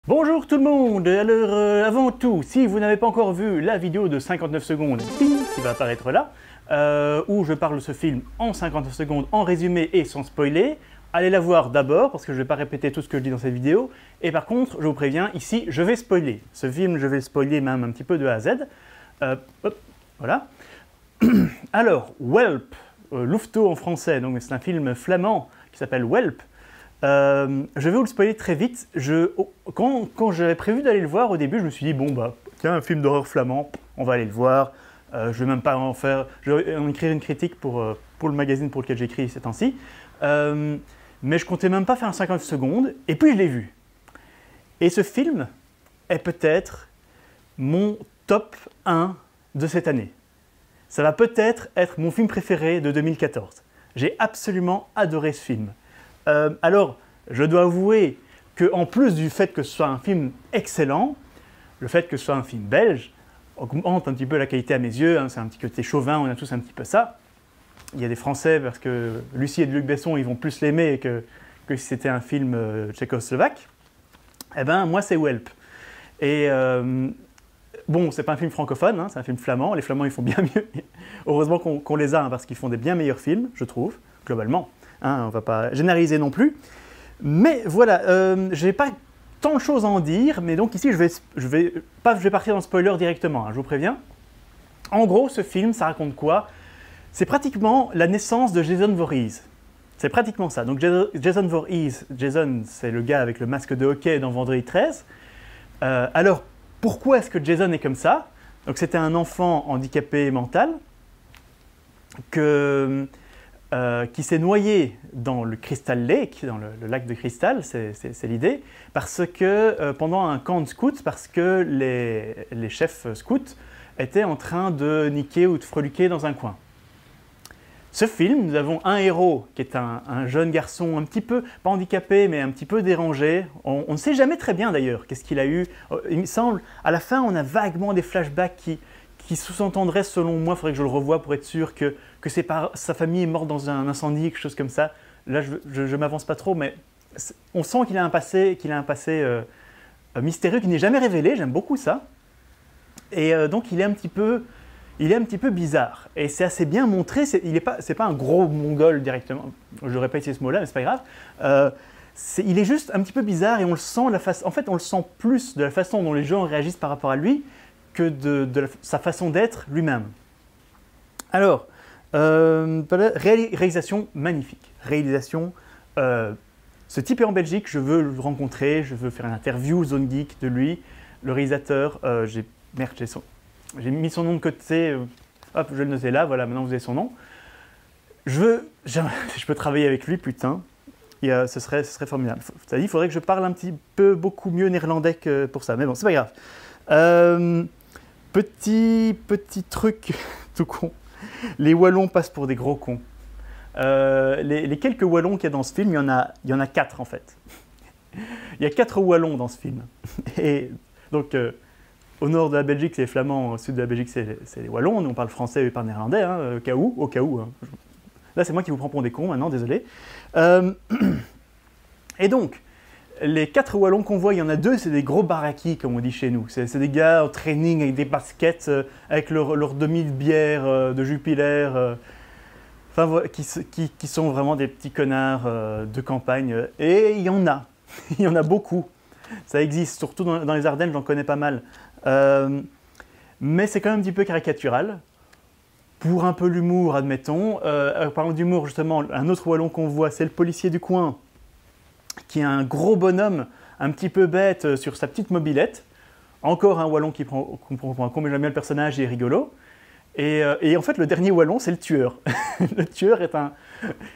Bonjour tout le monde. Alors avant tout, si vous n'avez pas encore vu la vidéo de 59 secondes qui va apparaître là, où je parle de ce film en 59 secondes en résumé et sans spoiler, allez la voir d'abord parce que je ne vais pas répéter tout ce que je dis dans cette vidéo, et par contre je vous préviens, ici je vais spoiler. Ce film je vais le spoiler même un petit peu de A à Z. Hop, voilà. Alors, Whelp, Louveteau en français, donc c'est un film flamand qui s'appelle Whelp. Je vais vous le spoiler très vite. Quand j'avais prévu d'aller le voir au début, je me suis dit bon bah tiens, un film d'horreur flamand, on va aller le voir. Je vais même pas en faire, je vais en écrire une critique pour le magazine pour lequel j'écris ces temps-ci. Mais je comptais même pas faire un 50 secondes, et puis je l'ai vu. Et ce film est peut-être mon top 1 de cette année. Ça va peut-être être mon film préféré de 2014. J'ai absolument adoré ce film. Alors, je dois avouer qu'en plus du fait que ce soit un film excellent, le fait que ce soit un film belge augmente un petit peu la qualité à mes yeux, hein, c'est un petit côté chauvin, on a tous un petit peu ça. Il y a des Français, parce que Lucie et Luc Besson, ils vont plus l'aimer que si c'était un film tchécoslovaque. Eh ben, moi, c'est Whelp. Et bon, c'est pas un film francophone, hein, c'est un film flamand. Les Flamands, ils font bien mieux. Heureusement qu'on les a, hein, parce qu'ils font des bien meilleurs films, je trouve, globalement. Hein, on ne va pas généraliser non plus. Mais voilà, je n'ai pas tant de choses à en dire, mais donc ici, je vais partir dans le spoiler directement, hein, je vous préviens. En gros, ce film, ça raconte quoi? C'est pratiquement la naissance de Jason Voorhees. C'est pratiquement ça. Donc Jason Voorhees, Jason, c'est le gars avec le masque de hockey dans Vendredi 13. Alors, pourquoi est-ce que Jason est comme ça? Donc c'était un enfant handicapé mental qui s'est noyé dans le Crystal Lake, dans le lac de cristal, c'est l'idée, parce que pendant un camp de scouts, parce que les chefs scouts étaient en train de niquer ou de freluquer dans un coin. Ce film, nous avons un héros qui est un jeune garçon un petit peu, pas handicapé, mais un petit peu dérangé. On ne sait jamais très bien d'ailleurs qu'est-ce qu'il a eu. Il me semble, à la fin, on a vaguement des flashbacks qui sous-entendraient, selon moi, il faudrait que je le revoie pour être sûr que sa famille est morte dans un incendie, quelque chose comme ça. Là, je ne m'avance pas trop, mais on sent qu'il a un passé, mystérieux qui n'est jamais révélé, j'aime beaucoup ça. Et donc, il est un petit peu bizarre. Et c'est assez bien montré, c'est pas un gros mongol directement, je n'aurais pas essayé ce mot-là, mais c'est pas grave. Il est juste un petit peu bizarre et on le sent, en fait, on le sent plus de la façon dont les gens réagissent par rapport à lui que de sa façon d'être lui-même. Alors, réalisation magnifique. Réalisation, ce type est en Belgique, je veux le rencontrer, je veux faire une interview Zone Geek de lui. Le réalisateur, j'ai mis son nom de côté, hop, je vais le noter là, voilà, maintenant vous avez son nom. Je peux travailler avec lui, putain, et, ce serait formidable. C'est-à-dire, il faudrait que je parle un petit peu, beaucoup mieux néerlandais que pour ça, mais bon, c'est pas grave. Petit truc tout con, les Wallons passent pour des gros cons. Les quelques Wallons qu'il y a dans ce film, il y en a 4 en fait. Il y a 4 Wallons dans ce film. Et donc, au nord de la Belgique, c'est les Flamands, au sud de la Belgique, c'est les Wallons. Nous, on parle français et pas néerlandais, hein, au cas où. Hein. Là, c'est moi qui vous prends pour des cons maintenant, désolé. Et donc, les 4 Wallons qu'on voit, il y en a 2, c'est des gros baraquis, comme on dit chez nous. C'est des gars en training avec des baskets, avec leur demi de bière de Jupiler, qui sont vraiment des petits connards de campagne. Et il y en a. Il y en a beaucoup. Ça existe, surtout dans les Ardennes, j'en connais pas mal. Mais c'est quand même un petit peu caricatural. Pour un peu l'humour, admettons. Parlant d'humour, justement, un autre Wallon qu'on voit, c'est le policier du coin, qui est un gros bonhomme, un petit peu bête, sur sa petite mobilette. Encore un Wallon qu'on prend pour un con, mais j'aime bien le personnage, il est rigolo. Et en fait, le dernier Wallon, c'est le tueur. Le tueur est un...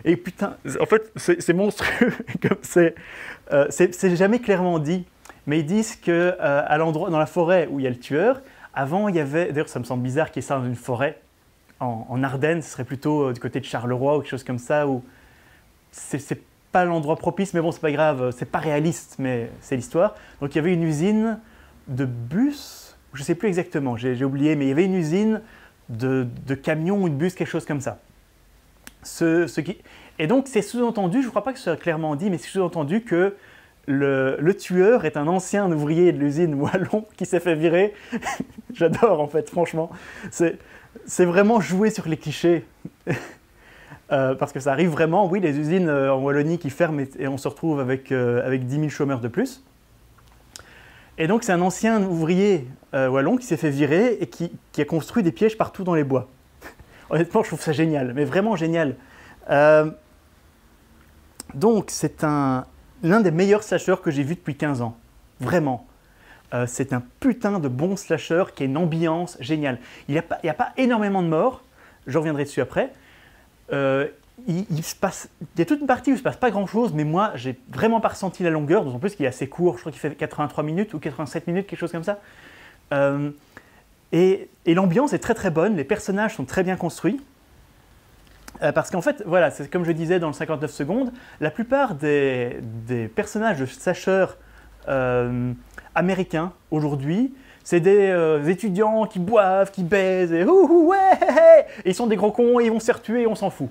Et putain, en fait, c'est monstrueux. C'est jamais clairement dit, mais ils disent qu'à l'endroit, dans la forêt où il y a le tueur, avant, il y avait... D'ailleurs, ça me semble bizarre qu'il y ait ça dans une forêt. En Ardennes, ce serait plutôt du côté de Charleroi ou quelque chose comme ça, où c'est pas l'endroit propice, mais bon, c'est pas grave, c'est pas réaliste, mais c'est l'histoire. Donc, il y avait une usine de bus, je sais plus exactement, j'ai oublié, mais il y avait une usine de camions ou de bus, quelque chose comme ça. Et donc, c'est sous-entendu, je ne crois pas que ce soit clairement dit, mais c'est sous-entendu que le tueur est un ancien ouvrier de l'usine Wallon qui s'est fait virer. J'adore en fait, franchement. C'est vraiment jouer sur les clichés. Parce que ça arrive vraiment, oui, les usines en Wallonie qui ferment et on se retrouve avec 10 000 chômeurs de plus. Et donc c'est un ancien ouvrier wallon qui s'est fait virer et qui a construit des pièges partout dans les bois. Honnêtement, je trouve ça génial, mais vraiment génial. Donc c'est l'un des meilleurs slashers que j'ai vu depuis 15 ans. Vraiment. C'est un putain de bon slasher qui a une ambiance géniale. Il n'y a pas énormément de morts, je reviendrai dessus après. Il y a toute une partie où il ne se passe pas grand chose, mais moi j'ai vraiment pas ressenti la longueur, d'autant plus qu'il est assez court, je crois qu'il fait 83 minutes ou 87 minutes, quelque chose comme ça. Et l'ambiance est très très bonne, les personnages sont très bien construits. Parce qu'en fait, voilà, c'est comme je disais dans le 59 secondes, la plupart des personnages de slashers américains aujourd'hui, c'est des étudiants qui boivent, qui baisent, et ouais, et ils sont des gros cons, et ils vont se faire tuer, et on s'en fout.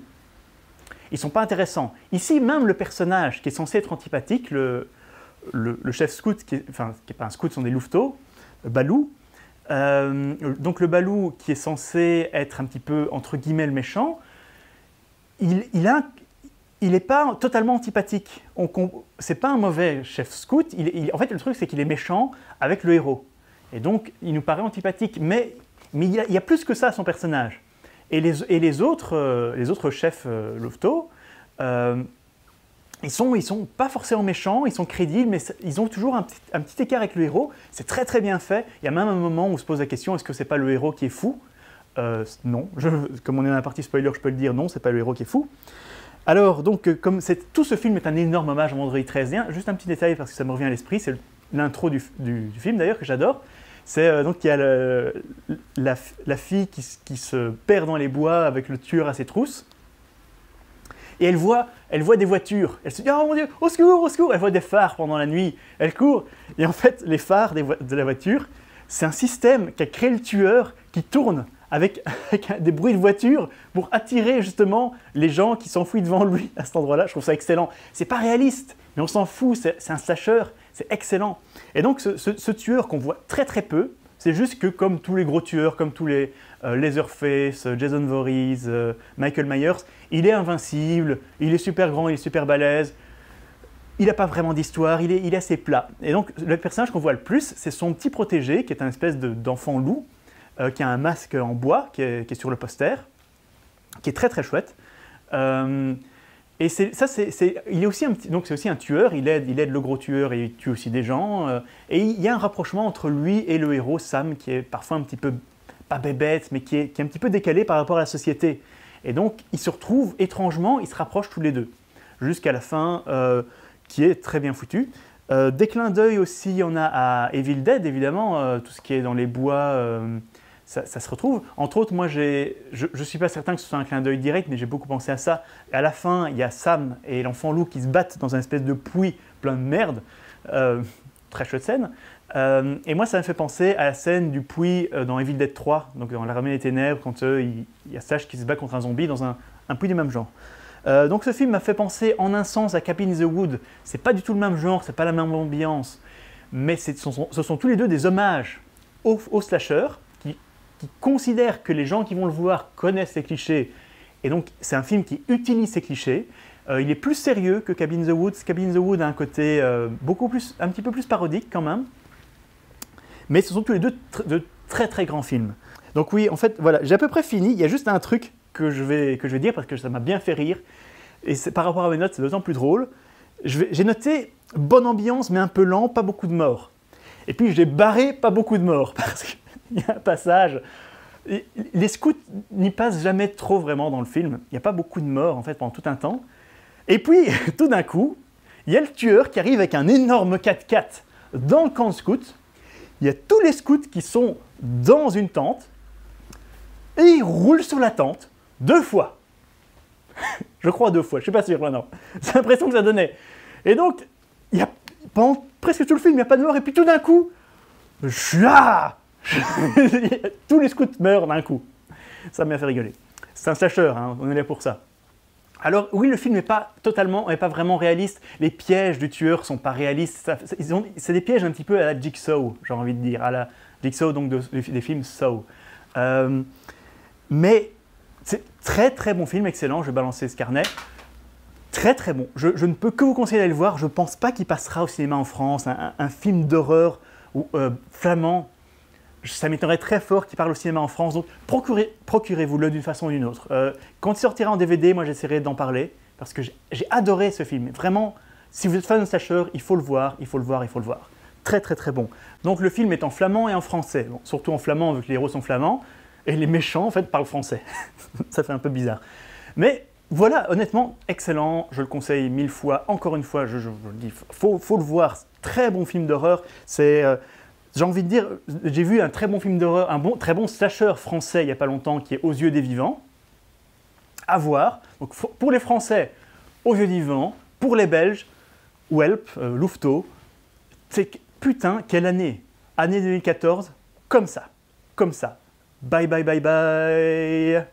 Ils sont pas intéressants. Ici, même le personnage qui est censé être antipathique, le chef scout, qui n'est pas un scout, ce sont des louveteaux, Balou. Donc le Balou qui est censé être un petit peu, entre guillemets, le méchant, il n'est pas totalement antipathique. C'est pas un mauvais chef scout. En fait, le truc, c'est qu'il est méchant avec le héros. Et donc, il nous paraît antipathique. Mais il y a plus que ça à son personnage. Et les autres chefs louveteaux, ils sont pas forcément méchants, ils sont crédibles, mais ils ont toujours un petit écart avec le héros. C'est très très bien fait. Il y a même un moment où on se pose la question, est-ce que c'est pas le héros qui est fou? Non, comme on est dans la partie spoiler, je peux le dire, non, c'est pas le héros qui est fou. Alors, donc, tout ce film est un énorme hommage à Vendredi 13, juste un petit détail parce que ça me revient à l'esprit, c'est l'intro du film d'ailleurs que j'adore. C'est donc il y a la fille qui se perd dans les bois avec le tueur à ses trousses. Et elle voit des voitures. Elle se dit « Oh mon Dieu, au secours, au secours !» Elle voit des phares pendant la nuit. Elle court. Et en fait, les phares de la voiture, c'est un système qu'a créé le tueur qui tourne avec des bruits de voiture pour attirer justement les gens qui s'enfuient devant lui à cet endroit-là. Je trouve ça excellent. C'est pas réaliste, mais on s'en fout. C'est un slasher. C'est excellent. Et donc, ce tueur qu'on voit très très peu, c'est juste que comme tous les gros tueurs, comme tous les Leatherface, Jason Voorhees, Michael Myers, il est invincible, il est super grand, il est super balèze, il n'a pas vraiment d'histoire, il est assez plat. Et donc, le personnage qu'on voit le plus, c'est son petit protégé, qui est un espèce d'enfant loup, qui a un masque en bois, qui est sur le poster, qui est très très chouette. Et il est aussi donc c'est aussi un tueur, il aide le gros tueur et il tue aussi des gens. Et il y a un rapprochement entre lui et le héros, Sam, qui est parfois un petit peu, pas bébête, mais qui est un petit peu décalé par rapport à la société. Et donc, ils se retrouvent étrangement, ils se rapprochent tous les deux, jusqu'à la fin, qui est très bien foutue. Des clins d'œil aussi, il y en a à Evil Dead, évidemment, tout ce qui est dans les bois, ça se retrouve. Entre autres, moi, je ne suis pas certain que ce soit un clin d'œil direct, mais j'ai beaucoup pensé à ça. Et à la fin, il y a Sam et l'enfant loup qui se battent dans un espèce de puits plein de merde. Très chouette scène. Et moi, ça me fait penser à la scène du puits dans Evil Dead 3, donc dans l'Armée des Ténèbres, quand il y a Slash qui se bat contre un zombie dans un puits du même genre. Donc ce film m'a fait penser en un sens à Cabin in the Wood. C'est pas du tout le même genre, c'est pas la même ambiance, mais ce sont tous les deux des hommages aux slashers qui considèrent que les gens qui vont le voir connaissent ces clichés. Et donc c'est un film qui utilise ces clichés. Il est plus sérieux que Cabin in the Woods. Cabin in the Wood a un côté un petit peu plus parodique quand même. Mais ce sont tous les deux de très très grands films. Donc oui, en fait, voilà, j'ai à peu près fini. Il y a juste un truc que je vais dire parce que ça m'a bien fait rire. Et par rapport à mes notes, c'est d'autant plus drôle. J'ai noté bonne ambiance, mais un peu lent, pas beaucoup de morts. Et puis j'ai barré pas beaucoup de morts parce qu'il y a un passage. Les scouts n'y passent jamais trop vraiment dans le film. Il n'y a pas beaucoup de morts en fait pendant tout un temps. Et puis, tout d'un coup, il y a le tueur qui arrive avec un énorme 4x4 dans le camp de scouts. Il y a tous les scouts qui sont dans une tente et ils roulent sur la tente 2 fois. Je crois 2 fois, je ne suis pas sûr maintenant. C'est l'impression que ça donnait. Et donc, pendant presque tout le film, il n'y a pas de mort. Et puis tout d'un coup, tous les scouts meurent d'un coup. Ça m'a fait rigoler. C'est un slasher, hein, on est là pour ça. Alors oui, le film n'est pas vraiment réaliste. Les pièges du tueur sont pas réalistes. C'est des pièges un petit peu à la Jigsaw, j'ai envie de dire, à la Jigsaw donc des films Saw. Mais c'est très très bon film, excellent. Je vais balancer ce carnet. Très très bon. Je ne peux que vous conseiller d'aller le voir. Je ne pense pas qu'il passera au cinéma en France. Un film d'horreur flamand. Ça m'étonnerait très fort qu'il parle au cinéma en France, donc procurez-vous-le d'une façon ou d'une autre. Quand il sortira en DVD, moi j'essaierai d'en parler, parce que j'ai adoré ce film. Vraiment, si vous êtes fan de slasher, il faut le voir, il faut le voir, il faut le voir. Très très très bon. Donc le film est en flamand et en français. Bon, surtout en flamand, vu que les héros sont flamands, et les méchants en fait parlent français. Ça fait un peu bizarre. Mais voilà, honnêtement, excellent, je le conseille 1000 fois. Encore une fois, je le dis, faut le voir. Très bon film d'horreur. C'est... j'ai envie de dire, j'ai vu un très bon film d'horreur, très bon slasher français il n'y a pas longtemps qui est Aux yeux des vivants. À voir. Donc, pour les Français, Aux yeux des vivants. Pour les Belges, Whelp, Louveteau. C'est putain, quelle année! Année 2014, comme ça. Comme ça. Bye bye bye bye!